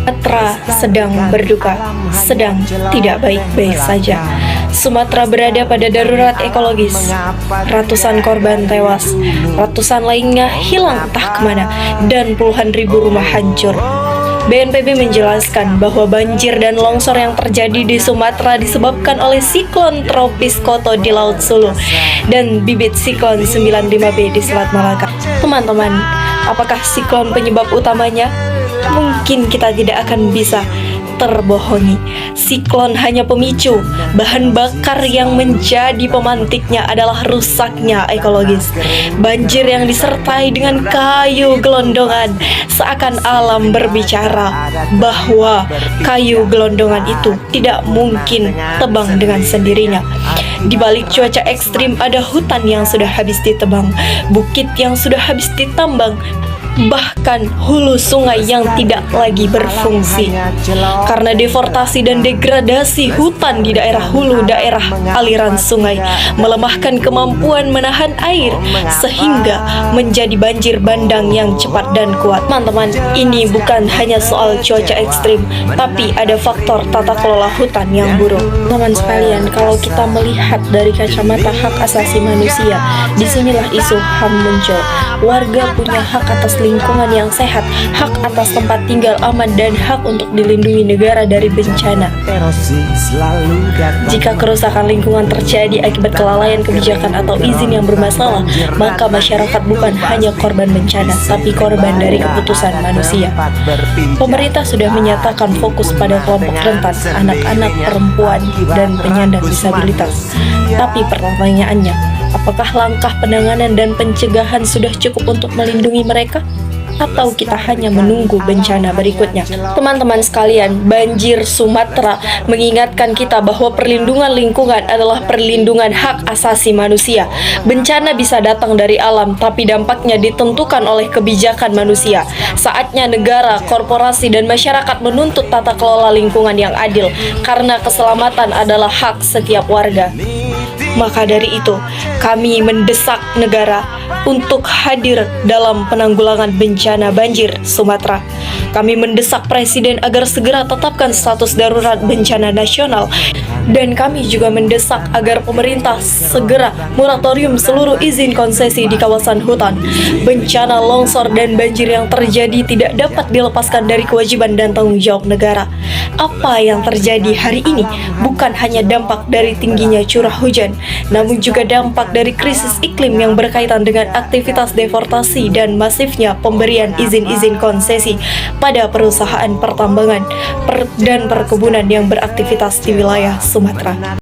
Sumatera sedang berduka, sedang tidak baik-baik saja. Sumatera berada pada darurat ekologis. Ratusan korban tewas, ratusan lainnya hilang entah kemana, dan puluhan ribu rumah hancur. BNPB menjelaskan bahwa banjir dan longsor yang terjadi di Sumatera disebabkan oleh siklon tropis Koto di Laut Sulu dan bibit siklon 95B di Selat Malaka. Teman-teman, apakah siklon penyebab utamanya? Mungkin kita tidak akan bisa terbohongi. Siklon hanya pemicu. Bahan bakar yang menjadi pemantiknya adalah rusaknya ekologis. Banjir yang disertai dengan kayu gelondongan, seakan alam berbicara bahwa kayu gelondongan itu tidak mungkin tebang dengan sendirinya. Di balik cuaca ekstrim ada hutan yang sudah habis ditebang, bukit yang sudah habis ditambang, bahkan hulu sungai yang tidak lagi berfungsi. Karena deforestasi dan degradasi hutan di daerah hulu daerah aliran sungai melemahkan kemampuan menahan air sehingga menjadi banjir bandang yang cepat dan kuat. Teman-teman, ini bukan hanya soal cuaca ekstrim, tapi ada faktor tata kelola hutan yang buruk. Teman sekalian, kalau kita melihat dari kacamata hak asasi manusia, disinilah isu HAM muncul. Warga punya hak atas lingkungan yang sehat, hak atas tempat tinggal aman, dan hak untuk dilindungi negara dari bencana. Jika kerusakan lingkungan terjadi akibat kelalaian kebijakan atau izin yang bermasalah, maka masyarakat bukan hanya korban bencana, tapi korban dari keputusan manusia. Pemerintah sudah menyatakan fokus pada kelompok rentan, anak-anak, perempuan, dan penyandang disabilitas. Tapi pertanyaannya, apakah langkah penanganan dan pencegahan sudah cukup untuk melindungi mereka? Atau kita hanya menunggu bencana berikutnya? Teman-teman sekalian, banjir Sumatera mengingatkan kita bahwa perlindungan lingkungan adalah perlindungan hak asasi manusia. Bencana bisa datang dari alam, tapi dampaknya ditentukan oleh kebijakan manusia. Saatnya negara, korporasi, dan masyarakat menuntut tata kelola lingkungan yang adil, karena keselamatan adalah hak setiap warga. Maka dari itu, kami mendesak negara untuk hadir dalam penanggulangan bencana banjir Sumatera. Kami mendesak Presiden agar segera tetapkan status darurat bencana nasional. Dan kami juga mendesak agar pemerintah segera moratorium seluruh izin konsesi di kawasan hutan. Bencana longsor dan banjir yang terjadi tidak dapat dilepaskan dari kewajiban dan tanggung jawab negara. Apa yang terjadi hari ini bukan hanya dampak dari tingginya curah hujan, namun juga dampak dari krisis iklim yang berkaitan dengan aktivitas deforestasi dan masifnya pemberian izin-izin konsesi pada perusahaan pertambangan dan perkebunan yang beraktivitas di wilayah Sumatera.